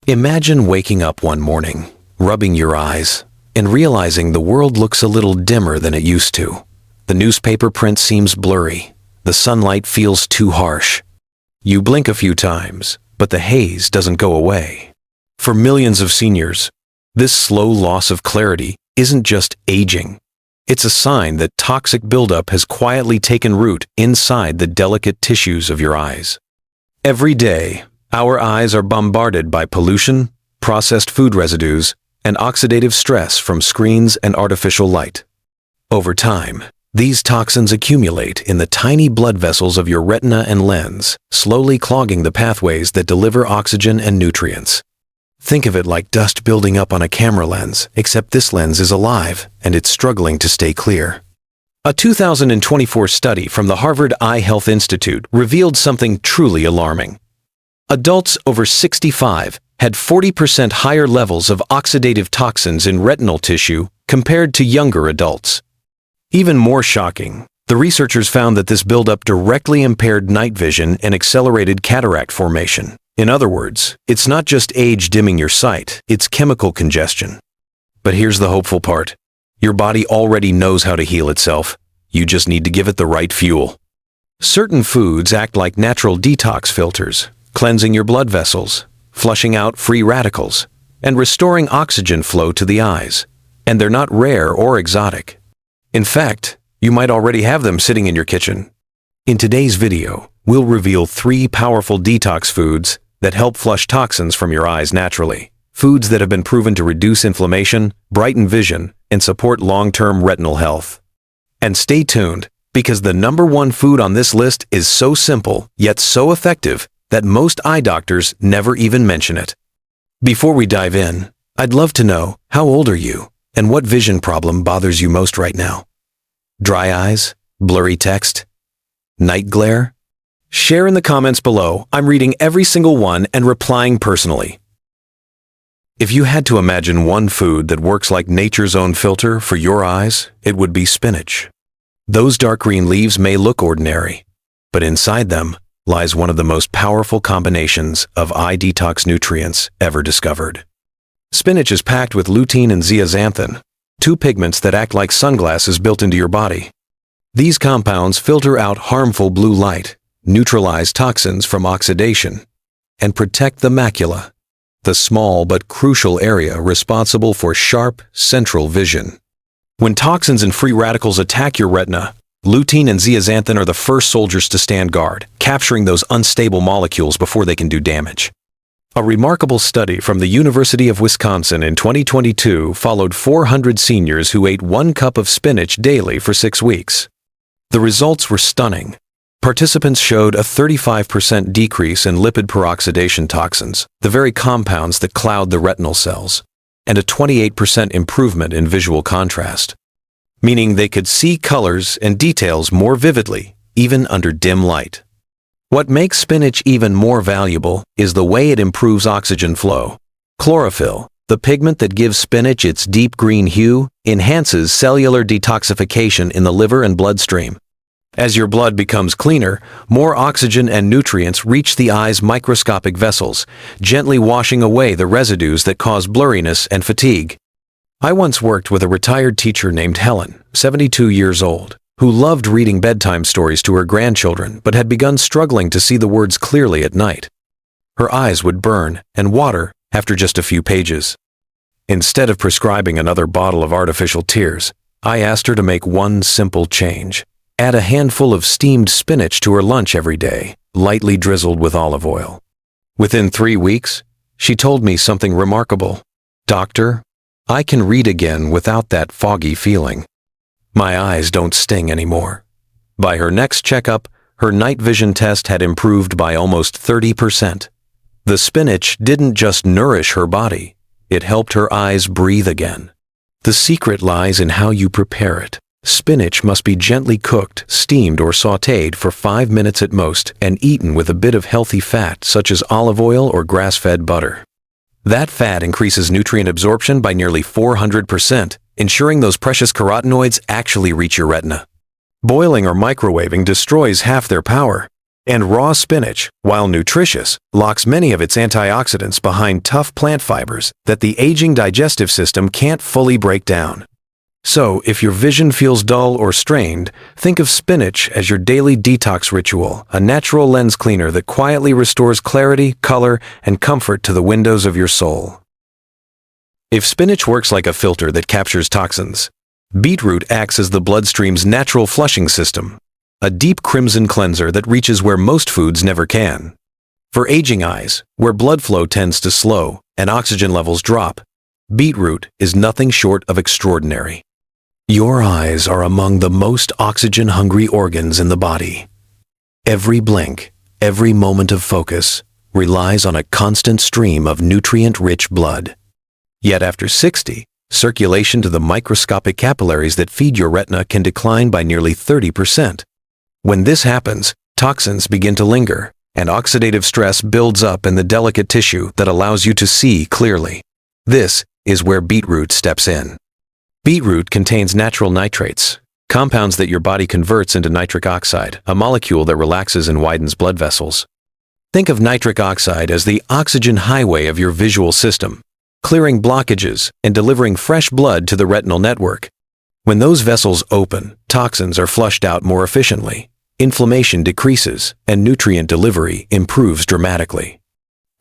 Imagine waking up one morning, rubbing your eyes, and realizing the world looks a little dimmer than it used to. The newspaper print seems blurry. The sunlight feels too harsh. You blink a few times, but the haze doesn't go away. For millions of seniors, this slow loss of clarity isn't just aging. It's a sign that toxic buildup has quietly taken root inside the delicate tissues of your eyes. Every day, our eyes are bombarded by pollution, processed food residues, and oxidative stress from screens and artificial light. Over time, these toxins accumulate in the tiny blood vessels of your retina and lens, slowly clogging the pathways that deliver oxygen and nutrients. Think of it like dust building up on a camera lens, except this lens is alive and it's struggling to stay clear. A 2024 study from the Harvard Eye Health Institute revealed something truly alarming. Adults over 65 had 40% higher levels of oxidative toxins in retinal tissue compared to younger adults. Even more shocking, the researchers found that this buildup directly impaired night vision and accelerated cataract formation. In other words, it's not just age dimming your sight, it's chemical congestion. But here's the hopeful part. Your body already knows how to heal itself. You just need to give it the right fuel. Certain foods act like natural detox filters, cleansing your blood vessels, flushing out free radicals, and restoring oxygen flow to the eyes. And they're not rare or exotic. In fact, you might already have them sitting in your kitchen. In today's video, we'll reveal 3 powerful detox foods that help flush toxins from your eyes naturally. Foods that have been proven to reduce inflammation, brighten vision, and support long-term retinal health. And stay tuned, because the #1 food on this list is so simple, yet so effective, that most eye doctors never even mention it. Before we dive in, I'd love to know, how old are you, and what vision problem bothers you most right now? Dry eyes? Blurry text? Night glare? Share in the comments below. I'm reading every single one and replying personally. If you had to imagine one food that works like nature's own filter for your eyes, it would be spinach. Those dark green leaves may look ordinary, but inside them lies one of the most powerful combinations of eye detox nutrients ever discovered. Spinach is packed with lutein and zeaxanthin, 2 pigments that act like sunglasses built into your body. These compounds filter out harmful blue light, neutralize toxins from oxidation, and protect the macula, the small but crucial area responsible for sharp, central vision. When toxins and free radicals attack your retina, lutein and zeaxanthin are the first soldiers to stand guard, capturing those unstable molecules before they can do damage. A remarkable study from the University of Wisconsin in 2022 followed 400 seniors who ate 1 cup of spinach daily for 6 weeks. The results were stunning. Participants showed a 35% decrease in lipid peroxidation toxins, the very compounds that cloud the retinal cells, and a 28% improvement in visual contrast, meaning they could see colors and details more vividly, even under dim light. What makes spinach even more valuable is the way it improves oxygen flow. Chlorophyll, the pigment that gives spinach its deep green hue, enhances cellular detoxification in the liver and bloodstream. As your blood becomes cleaner, more oxygen and nutrients reach the eye's microscopic vessels, gently washing away the residues that cause blurriness and fatigue. I once worked with a retired teacher named Helen, 72 years old, who loved reading bedtime stories to her grandchildren but had begun struggling to see the words clearly at night. Her eyes would burn and water after just a few pages. Instead of prescribing another bottle of artificial tears, I asked her to make one simple change. Add a handful of steamed spinach to her lunch every day, lightly drizzled with olive oil. Within 3 weeks, she told me something remarkable. "Doctor, I can read again without that foggy feeling. My eyes don't sting anymore." By her next checkup, her night vision test had improved by almost 30%. The spinach didn't just nourish her body, it helped her eyes breathe again. The secret lies in how you prepare it. Spinach must be gently cooked, steamed, or sautéed for 5 minutes at most and eaten with a bit of healthy fat such as olive oil or grass-fed butter. That fat increases nutrient absorption by nearly 400%, ensuring those precious carotenoids actually reach your retina. Boiling or microwaving destroys half their power. And raw spinach, while nutritious, locks many of its antioxidants behind tough plant fibers that the aging digestive system can't fully break down. So, if your vision feels dull or strained, think of spinach as your daily detox ritual, a natural lens cleaner that quietly restores clarity, color, and comfort to the windows of your soul. If spinach works like a filter that captures toxins, beetroot acts as the bloodstream's natural flushing system, a deep crimson cleanser that reaches where most foods never can. For aging eyes, where blood flow tends to slow and oxygen levels drop, beetroot is nothing short of extraordinary. Your eyes are among the most oxygen-hungry organs in the body. Every blink, every moment of focus, relies on a constant stream of nutrient-rich blood. Yet after 60, circulation to the microscopic capillaries that feed your retina can decline by nearly 30%. When this happens, toxins begin to linger, and oxidative stress builds up in the delicate tissue that allows you to see clearly. This is where beetroot steps in. Beetroot contains natural nitrates, compounds that your body converts into nitric oxide, a molecule that relaxes and widens blood vessels. Think of nitric oxide as the oxygen highway of your visual system, clearing blockages and delivering fresh blood to the retinal network. When those vessels open, toxins are flushed out more efficiently, inflammation decreases, and nutrient delivery improves dramatically.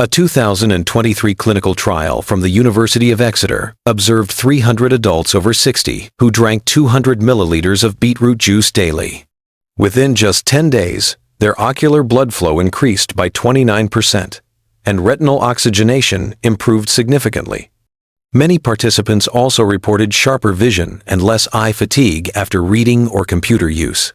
A 2023 clinical trial from the University of Exeter observed 300 adults over 60 who drank 200 milliliters of beetroot juice daily. Within just 10 days, their ocular blood flow increased by 29%, and retinal oxygenation improved significantly. Many participants also reported sharper vision and less eye fatigue after reading or computer use.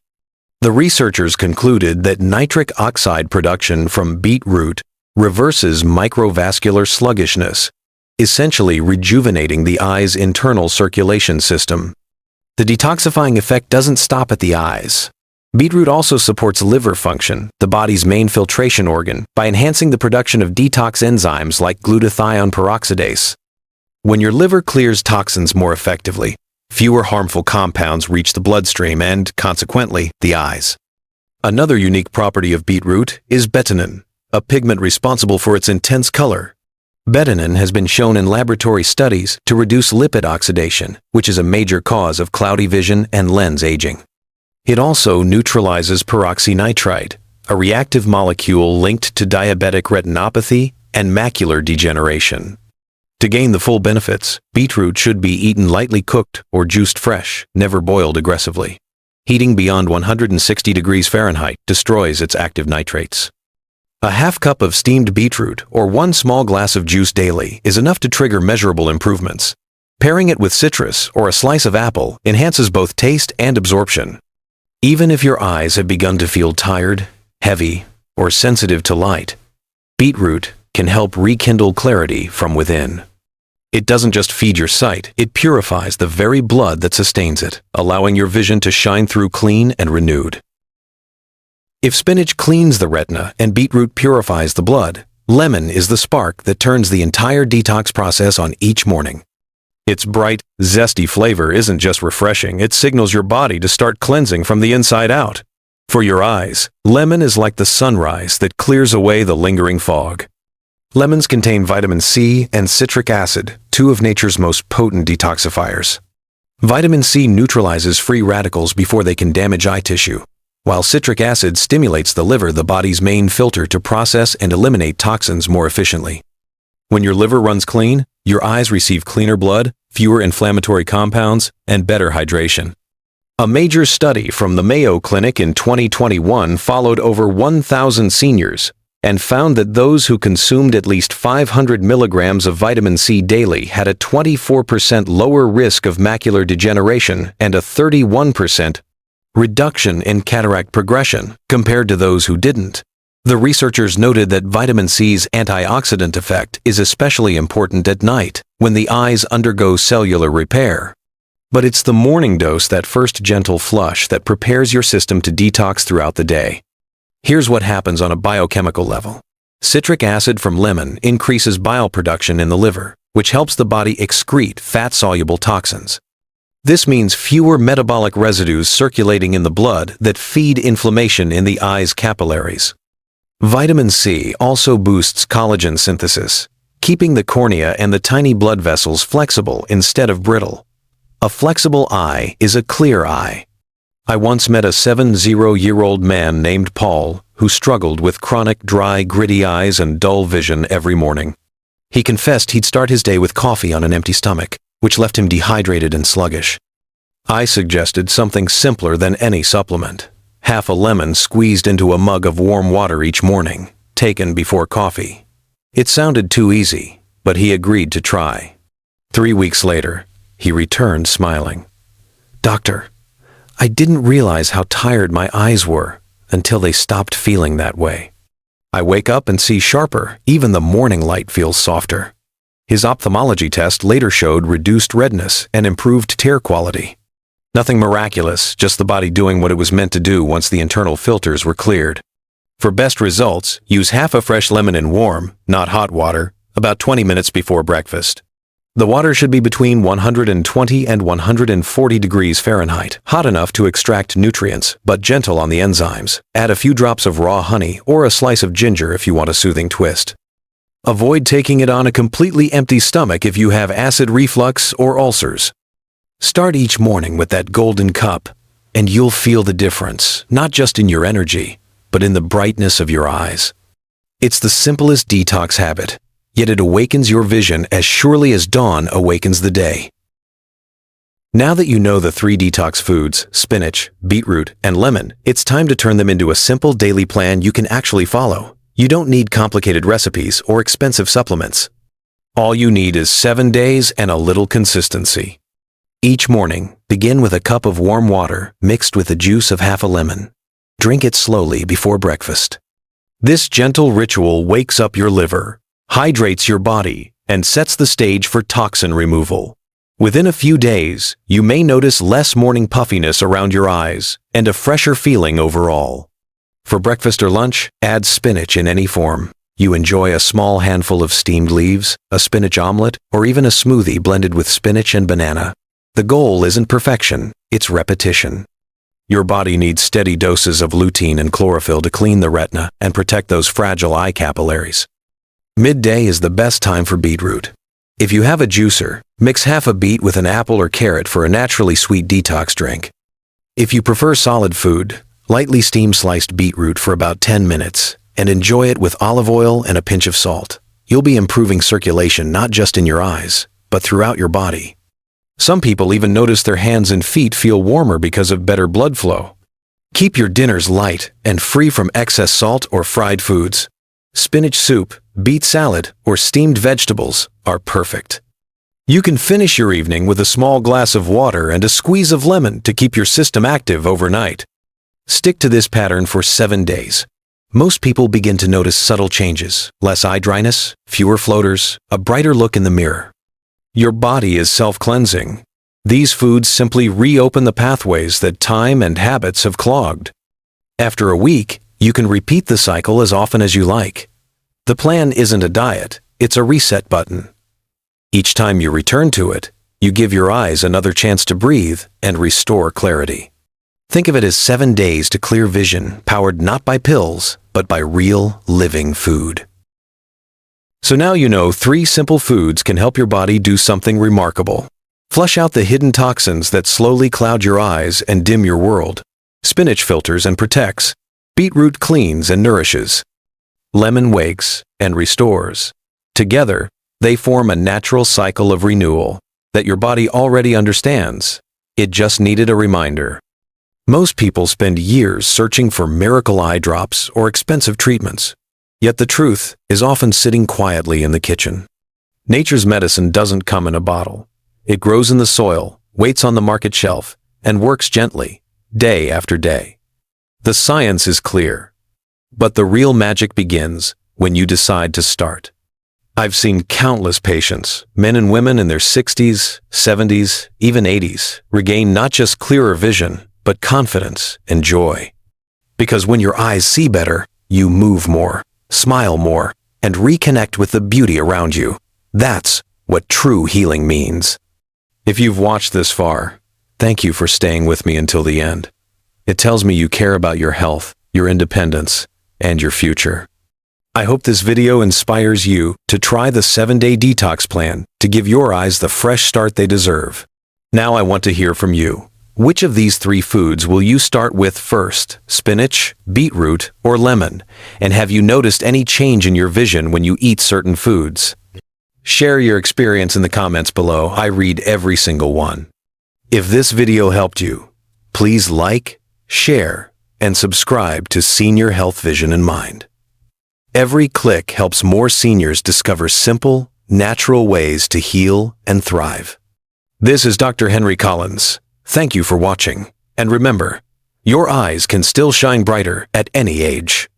The researchers concluded that nitric oxide production from beetroot reverses microvascular sluggishness, essentially rejuvenating the eye's internal circulation system. The detoxifying effect doesn't stop at the eyes. Beetroot also supports liver function, the body's main filtration organ, by enhancing the production of detox enzymes like glutathione peroxidase. When your liver clears toxins more effectively, fewer harmful compounds reach the bloodstream and, consequently, the eyes. Another unique property of beetroot is betanin, a pigment responsible for its intense color. Betanin has been shown in laboratory studies to reduce lipid oxidation, which is a major cause of cloudy vision and lens aging. It also neutralizes peroxynitrite, a reactive molecule linked to diabetic retinopathy and macular degeneration. To gain the full benefits, beetroot should be eaten lightly cooked or juiced fresh, never boiled aggressively. Heating beyond 160 degrees Fahrenheit destroys its active nitrates. A half cup of steamed beetroot or 1 small glass of juice daily is enough to trigger measurable improvements. Pairing it with citrus or a slice of apple enhances both taste and absorption. Even if your eyes have begun to feel tired, heavy, or sensitive to light, beetroot can help rekindle clarity from within. It doesn't just feed your sight, it purifies the very blood that sustains it, allowing your vision to shine through clean and renewed. If spinach cleans the retina and beetroot purifies the blood, lemon is the spark that turns the entire detox process on each morning. Its bright, zesty flavor isn't just refreshing, it signals your body to start cleansing from the inside out. For your eyes, lemon is like the sunrise that clears away the lingering fog. Lemons contain vitamin C and citric acid, two of nature's most potent detoxifiers. Vitamin C neutralizes free radicals before they can damage eye tissue, while citric acid stimulates the liver, the body's main filter, to process and eliminate toxins more efficiently. When your liver runs clean, your eyes receive cleaner blood, fewer inflammatory compounds, and better hydration. A major study from the Mayo Clinic in 2021 followed over 1,000 seniors and found that those who consumed at least 500 milligrams of vitamin C daily had a 24% lower risk of macular degeneration and a 31% reduction in cataract progression compared to those who didn't. The researchers noted that vitamin C's antioxidant effect is especially important at night, when the eyes undergo cellular repair. But it's the morning dose, that first gentle flush, that prepares your system to detox throughout the day. Here's what happens on a biochemical level. Citric acid from lemon increases bile production in the liver, which helps the body excrete fat-soluble toxins. This means fewer metabolic residues circulating in the blood that feed inflammation in the eye's capillaries. Vitamin C also boosts collagen synthesis, keeping the cornea and the tiny blood vessels flexible instead of brittle. A flexible eye is a clear eye. I once met a 70-year-old man named Paul who struggled with chronic dry, gritty eyes and dull vision every morning. He confessed he'd start his day with coffee on an empty stomach, which left him dehydrated and sluggish. I suggested something simpler than any supplement: half a lemon squeezed into a mug of warm water each morning, taken before coffee. It sounded too easy, but he agreed to try. 3 weeks later, he returned smiling. "Doctor, I didn't realize how tired my eyes were until they stopped feeling that way. I wake up and see sharper, even the morning light feels softer." His ophthalmology test later showed reduced redness and improved tear quality. Nothing miraculous, just the body doing what it was meant to do once the internal filters were cleared. For best results, use half a fresh lemon in warm, not hot water, about 20 minutes before breakfast. The water should be between 120 and 140 degrees Fahrenheit, hot enough to extract nutrients, but gentle on the enzymes. Add a few drops of raw honey or a slice of ginger if you want a soothing twist. Avoid taking it on a completely empty stomach if you have acid reflux or ulcers. Start each morning with that golden cup, and you'll feel the difference, not just in your energy, but in the brightness of your eyes. It's the simplest detox habit, yet it awakens your vision as surely as dawn awakens the day. Now that you know the 3 detox foods, spinach, beetroot, and lemon, it's time to turn them into a simple daily plan you can actually follow. You don't need complicated recipes or expensive supplements. All you need is 7 days and a little consistency. Each morning, begin with a cup of warm water mixed with the juice of half a lemon. Drink it slowly before breakfast. This gentle ritual wakes up your liver, hydrates your body, and sets the stage for toxin removal. Within a few days, you may notice less morning puffiness around your eyes and a fresher feeling overall. For breakfast or lunch, add spinach in any form. You enjoy a small handful of steamed leaves, a spinach omelet, or even a smoothie blended with spinach and banana. The goal isn't perfection, it's repetition. Your body needs steady doses of lutein and chlorophyll to clean the retina and protect those fragile eye capillaries. Midday is the best time for beetroot. If you have a juicer, mix half a beet with an apple or carrot for a naturally sweet detox drink. If you prefer solid food, lightly steam sliced beetroot for about 10 minutes and enjoy it with olive oil and a pinch of salt. You'll be improving circulation not just in your eyes, but throughout your body. Some people even notice their hands and feet feel warmer because of better blood flow. Keep your dinners light and free from excess salt or fried foods. Spinach soup, beet salad, or steamed vegetables are perfect. You can finish your evening with a small glass of water and a squeeze of lemon to keep your system active overnight. Stick to this pattern for 7 days. Most people begin to notice subtle changes: less eye dryness, fewer floaters, a brighter look in the mirror. Your body is self-cleansing. These foods simply reopen the pathways that time and habits have clogged. After a week, you can repeat the cycle as often as you like. The plan isn't a diet, it's a reset button. Each time you return to it, you give your eyes another chance to breathe and restore clarity. Think of it as 7 days to clear vision, powered not by pills, but by real, living food. So now you know 3 simple foods can help your body do something remarkable. Flush out the hidden toxins that slowly cloud your eyes and dim your world. Spinach filters and protects. Beetroot cleans and nourishes. Lemon wakes and restores. Together, they form a natural cycle of renewal that your body already understands. It just needed a reminder. Most people spend years searching for miracle eye drops or expensive treatments. Yet the truth is often sitting quietly in the kitchen. Nature's medicine doesn't come in a bottle. It grows in the soil, waits on the market shelf, and works gently, day after day. The science is clear. But the real magic begins when you decide to start. I've seen countless patients, men and women in their 60s, 70s, even 80s, regain not just clearer vision, but confidence and joy. Because when your eyes see better, you move more, smile more, and reconnect with the beauty around you. That's what true healing means. If you've watched this far, thank you for staying with me until the end. It tells me you care about your health, your independence, and your future. I hope this video inspires you to try the 7-day detox plan to give your eyes the fresh start they deserve. Now I want to hear from you. Which of these 3 foods will you start with first? Spinach, beetroot, or lemon? And have you noticed any change in your vision when you eat certain foods? Share your experience in the comments below. I read every single one. If this video helped you, please like, share, and subscribe to Senior Health Vision in Mind. Every click helps more seniors discover simple, natural ways to heal and thrive. This is Dr. Henry Collins. Thank you for watching. And remember, your eyes can still shine brighter at any age.